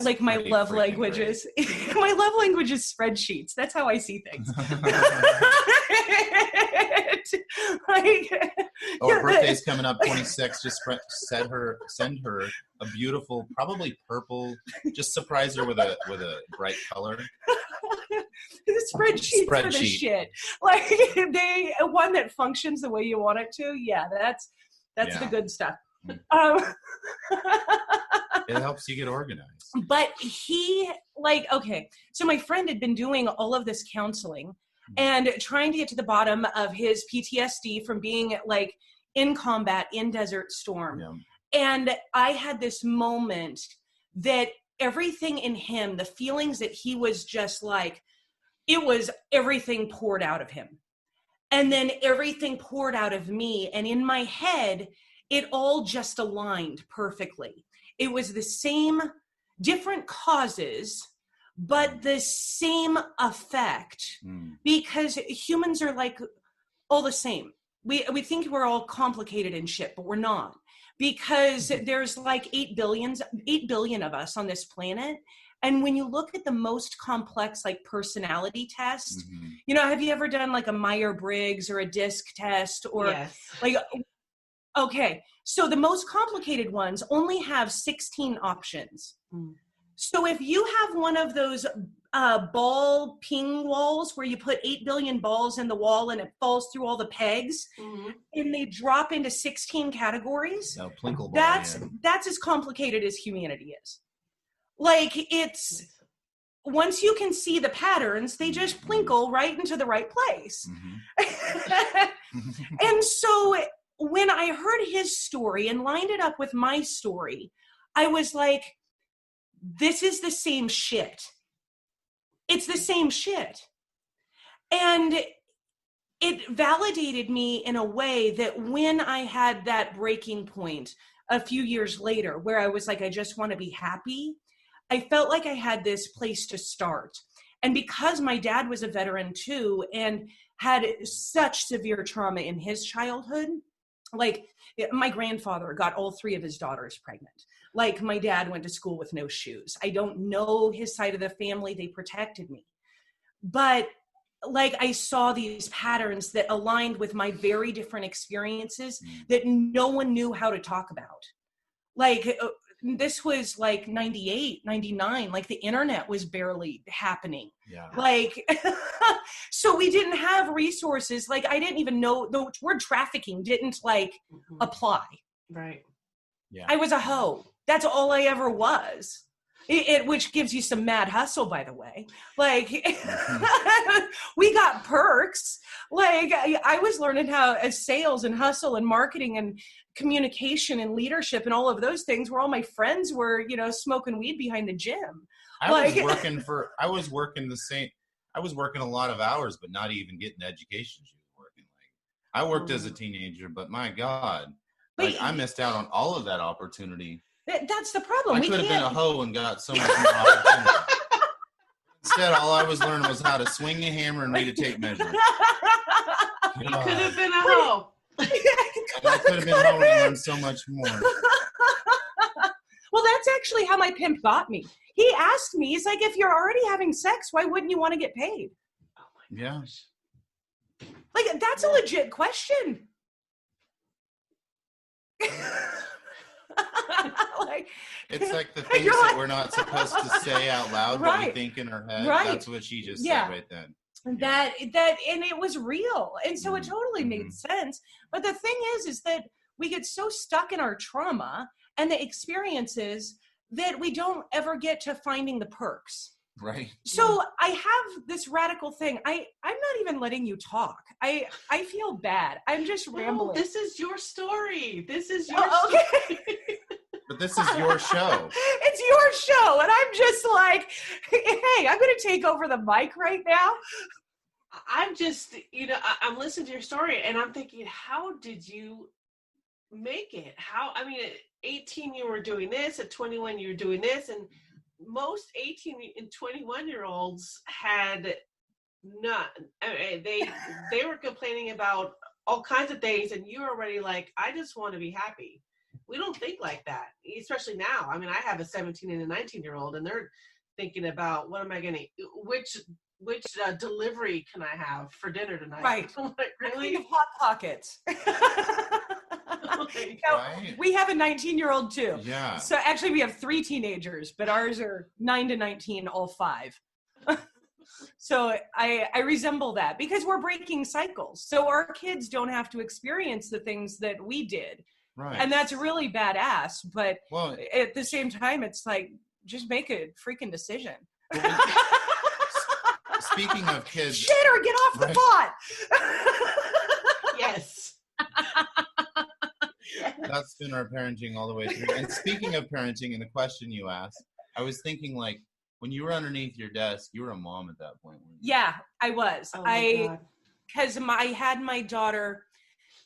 like my love language is my love language is spreadsheets. That's how I see things. Her birthday's coming up, 26. Just send her a beautiful, probably purple. Just surprise her with a bright color. The spreadsheets are the shit. Like one that functions the way you want it to. Yeah, that's the good stuff. It helps you get organized. But so my friend had been doing all of this counseling and trying to get to the bottom of his PTSD from being like in combat in Desert Storm. Yeah. And I had this moment that everything in him, the feelings that he was just like, it was everything poured out of him. And then everything poured out of me. And in my head, it all just aligned perfectly. It was the same, different causes, but the same effect, because humans are like all the same. We think we're all complicated and shit, but we're not, because there's like 8 billion of us on this planet. And when you look at the most complex, like personality test, have you ever done like a Myers-Briggs or a DISC test or okay. So the most complicated ones only have 16 options. So if you have one of those ball ping walls where you put 8 billion balls in the wall and it falls through all the pegs and they drop into 16 categories, that's as complicated as humanity is. Like it's, once you can see the patterns, they just plinkle right into the right place. And so when I heard his story and lined it up with my story, I was like, this is the same shit. It's the same shit. And it validated me in a way that when I had that breaking point a few years later, where I was like, I just want to be happy, I felt like I had this place to start. And because my dad was a veteran too, and had such severe trauma in his childhood, like my grandfather got all 3 of his daughters pregnant. Like my dad went to school with no shoes. I don't know his side of the family. They protected me. But like I saw these patterns that aligned with my very different experiences that no one knew how to talk about. Like this was like 98, 99, like the internet was barely happening. Yeah. Like, so we didn't have resources. Like I didn't even know the word trafficking didn't like apply. Right. Yeah. I was a hoe. That's all I ever was. Which gives you some mad hustle, by the way. Like, we got perks. Like, I was learning how sales and hustle and marketing and communication and leadership and all of those things, where all my friends were, smoking weed behind the gym. I was working a lot of hours, but not even getting the education she was working. Like, I worked as a teenager, but my God, I missed out on all of that opportunity. That's the problem. I could have been a hoe and got so much more opportunity. Instead, all I was learning was how to swing a hammer and read a tape measure. You could have been a hoe. I could have been a hoe and learned so much more. Well, that's actually how my pimp got me. He asked me, he's like, if you're already having sex, why wouldn't you want to get paid? Oh my gosh. Like, that's a legit question. It's like the things that we're not supposed to say out loud, but we think in our head. Right. That's what she just said right then. That and it was real, and so it totally made sense. But the thing is that we get so stuck in our trauma and the experiences that we don't ever get to finding the perks. Right. So I have this radical thing. I'm not even letting you talk. I feel bad. I'm just rambling. This is your story. This is your story. But this is your show. It's your show. And I'm just like, hey, I'm going to take over the mic right now. I'm just, I'm listening to your story and I'm thinking, how did you make it? At 18 you were doing this, at 21 you were doing this, and most 18 and 21-year-olds had not. They were complaining about all kinds of things, and you're already like, I just want to be happy. we don't think like that, especially now. I mean, I have a 17 and a 19-year-old, and they're thinking about what am I going to, which delivery can I have for dinner tonight? Right. I'm like, really? Think of Hot Pockets. Right. We have a 19-year-old too. Yeah. So actually we have 3 teenagers, but ours are 9 to 19, all 5. So I resemble that because we're breaking cycles. So our kids don't have to experience the things that we did. Right. And that's really badass. But well, at the same time, it's like, just make a freaking decision. Speaking of kids. Shit, or get off the pot. Yes. That's been our parenting all the way through. And speaking of parenting and the question you asked, I was thinking, like, when you were underneath your desk, you were a mom at that point. Yeah, I was. Oh because I had my daughter.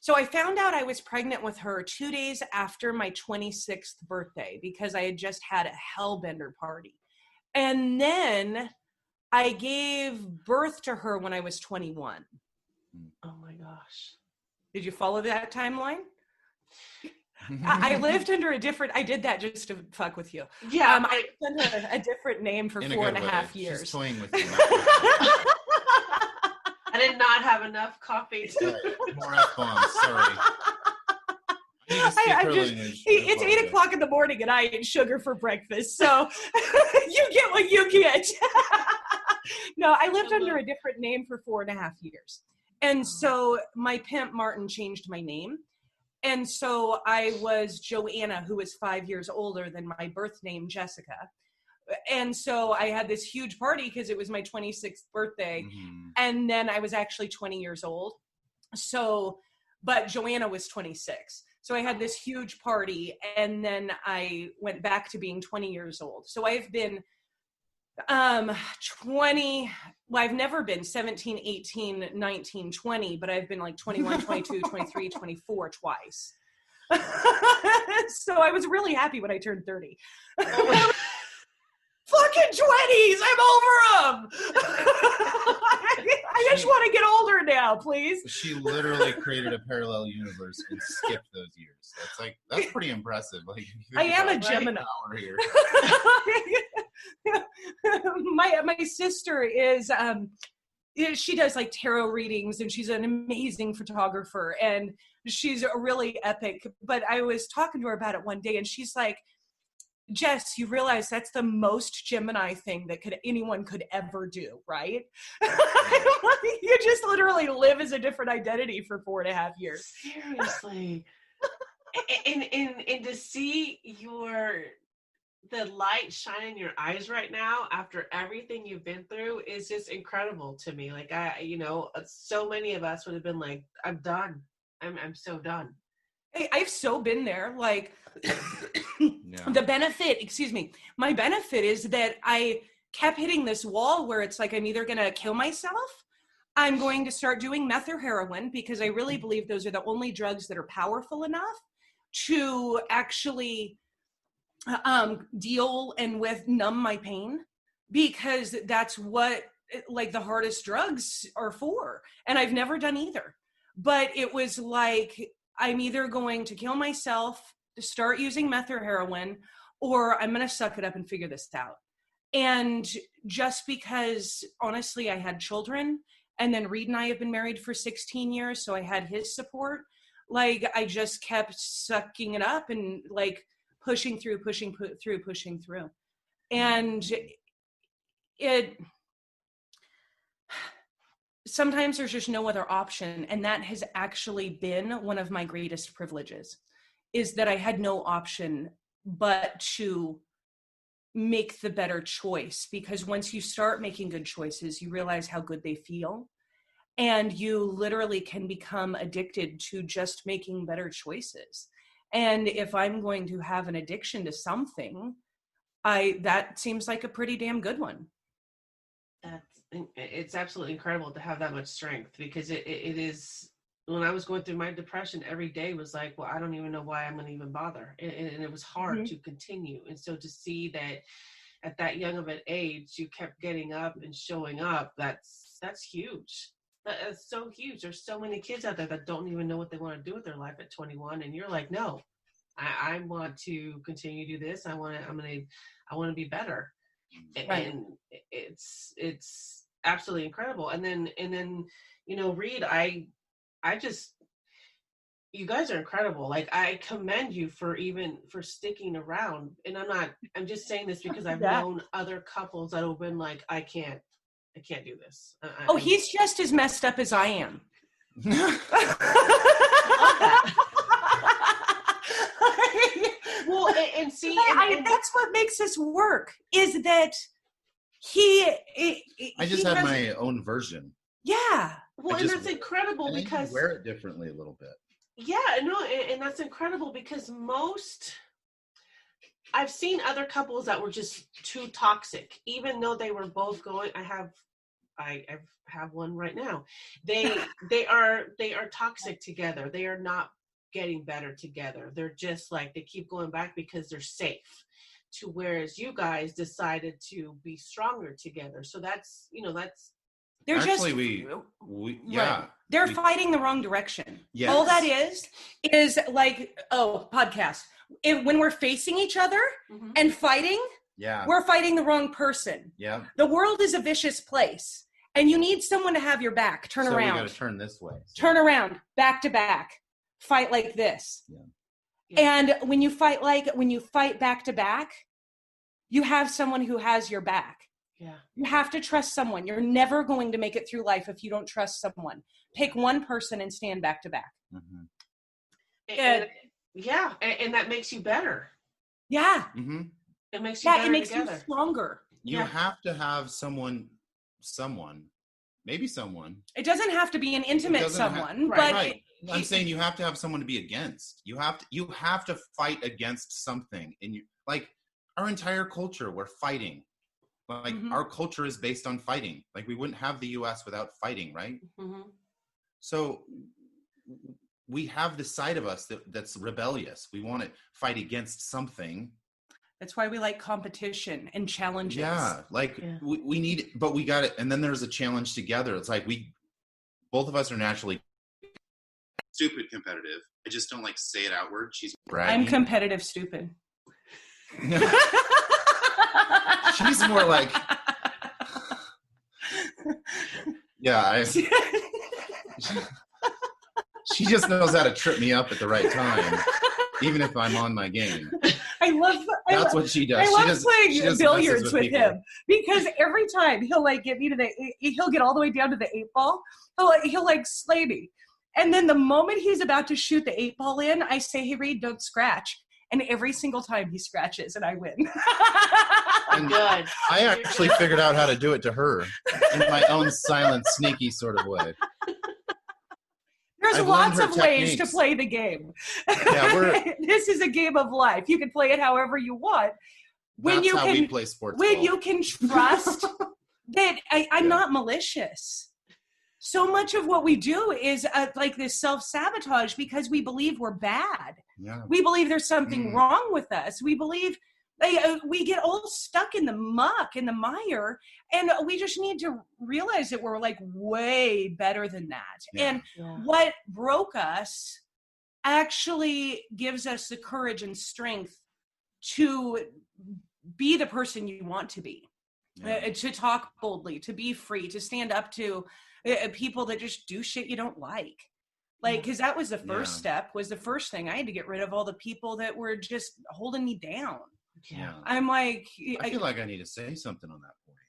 So I found out I was pregnant with her 2 days after my 26th birthday because I had just had a hellbender party. And then I gave birth to her when I was 21. Oh my gosh. Did you follow that timeline? I lived under a different, I did that just to fuck with you. Yeah. I lived under a different name for 4.5 years. She's toying with you. I did not have enough coffee. More F-bombs, sorry. It's 8 o'clock in the morning and I eat sugar for breakfast. So you get what you get. No, I lived under a different name for 4.5 years. And so my pimp Martin changed my name. And so I was Joanna, who was 5 years older than my birth name, Jessica. And so I had this huge party because it was my 26th birthday. Mm-hmm. And then I was actually 20 years old. So, but Joanna was 26. So I had this huge party and then I went back to being 20 years old. So I've been 20, well, I've never been 17, 18, 19, 20, but I've been like 21, 22, 23, 24 twice. So I was really happy when I turned 30. Fucking 20s, I'm over them. I just want to get older now, please. She literally created a parallel universe and skipped those years. That's pretty impressive. Like, I am a Gemini. My sister is she does like tarot readings and she's an amazing photographer and she's a really epic. But I was talking to her about it one day and she's like, Jess, you realize that's the most Gemini thing that anyone could ever do, right? You just literally live as a different identity for 4.5 years. Seriously. and to see the light shine in your eyes right now after everything you've been through is just incredible to me. Like so many of us would have been like, I'm done. I'm so done. Hey, I've so been there. Like the benefit, my benefit is that I kept hitting this wall where it's like, I'm either going to kill myself, I'm going to start doing meth or heroin because I really believe those are the only drugs that are powerful enough to actually deal and numb my pain, because that's what like the hardest drugs are for. And I've never done either, but it was like, I'm either going to kill myself to start using meth or heroin, or I'm going to suck it up and figure this out. And just because honestly, I had children and then Reid and I have been married for 16 years. So I had his support. Like I just kept sucking it up and like pushing through. And sometimes there's just no other option. And that has actually been one of my greatest privileges, is that I had no option but to make the better choice. Because once you start making good choices, you realize how good they feel. And you literally can become addicted to just making better choices. And if I'm going to have an addiction to something, that seems like a pretty damn good one. It's absolutely incredible to have that much strength, because it is, when I was going through my depression, every day was like, well, I don't even know why I'm going to even bother. And it was hard to continue. And so to see that at that young of an age, you kept getting up and showing up, that's huge. That's so huge. There's so many kids out there that don't even know what they want to do with their life at 21. And you're like, no, I want to continue to do this. I want to be better. Right. And it's absolutely incredible. And then, Reid, I just, you guys are incredible. Like, I commend you for sticking around. And I'm just saying this because I've known other couples that have been like, I can't do this. He's just as messed up as I am. Well, and see, and that's what makes us work, is that I just have my own version. Yeah. Well, and that's incredible because I wear it differently a little bit. Yeah, no, and that's incredible because I've seen other couples that were just too toxic, even though they were both going. I have one right now. They are toxic together. They are not getting better together. They're just like, they keep going back because they're safe. To whereas you guys decided to be stronger together. So that's they're actually right. They're fighting the wrong direction. Yes. All that is like, podcast. When we're facing each other and fighting, we're fighting the wrong person. Yeah. The world is a vicious place, and you need someone to have your back. Turn around. We got to turn this way. Turn around, back to back. Fight like this. Yeah. And when you fight back to back, you have someone who has your back. Yeah. You have to trust someone. You're never going to make it through life if you don't trust someone. Pick one person and stand back to back. Mm-hmm. And that makes you better. Yeah. Mm-hmm. It makes you better. It makes together. you stronger. You have to have someone, maybe someone. It doesn't have to be an intimate someone, but right. I'm saying you have to have someone to be against. You have to fight against something. And like our entire culture, we're fighting. Like our culture is based on fighting. Like we wouldn't have the US without fighting, right? Mm-hmm. So we have this side of us that's rebellious. We want to fight against something. That's why we like competition and challenges. Yeah, we need, but we got it. And then there's a challenge together. It's like both of us are naturally stupid competitive. I just don't like say it outward. She's bragging. I'm competitive stupid. She's more like, she just knows how to trip me up at the right time, even if I'm on my game. That's what she does. I love playing billiards with him because every time he'll like get me he'll get all the way down to the 8 ball. He'll like slay me. And then the moment he's about to shoot the 8 ball in, I say, "Hey, Reid, don't scratch." And every single time he scratches and I win. And good. I actually figured out how to do it to her in my own silent, sneaky sort of way. There's lots of ways to play the game. Yeah, this is a game of life. You can play it however you want. That's how we play sports. When you can trust that I'm not malicious. So much of what we do is like this self-sabotage because we believe we're bad. Yeah. We believe there's something wrong with us. We believe we get all stuck in the muck, in the mire, and we just need to realize that we're like way better than that. Yeah. And what broke us actually gives us the courage and strength to be the person you want to be, to talk boldly, to be free, to stand up to people that just do shit you don't like. Because that was the first step, was the first thing. I had to get rid of all the people that were just holding me down. Yeah. I'm like... I feel like I need to say something on that point.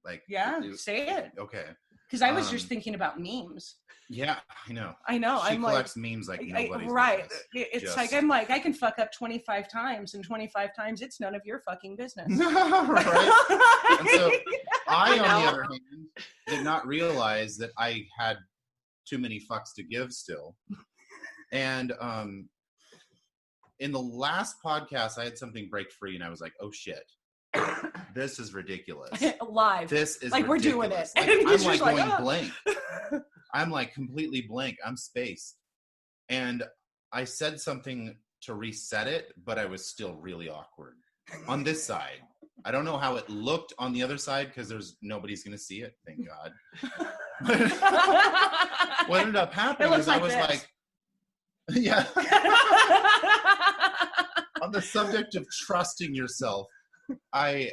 Like, say it. Okay. Because I was just thinking about memes. Yeah, I know. She collects memes like nobody's right. business. It's like, I'm like, I can fuck up 25 times, and 25 times it's none of your fucking business. Right. And so I, on the other hand, did not realize that I had too many fucks to give still. And in the last podcast, I had something break free, and I was like, oh shit. This is ridiculous. Live. This is like ridiculous. We're doing it. Like, I'm like going blank. I'm like completely blank. I'm spaced. And I said something to reset it, but I was still really awkward on this side. I don't know how it looked on the other side because nobody's going to see it. Thank God. What ended up happening is I was like, yeah. on the subject of trusting yourself, I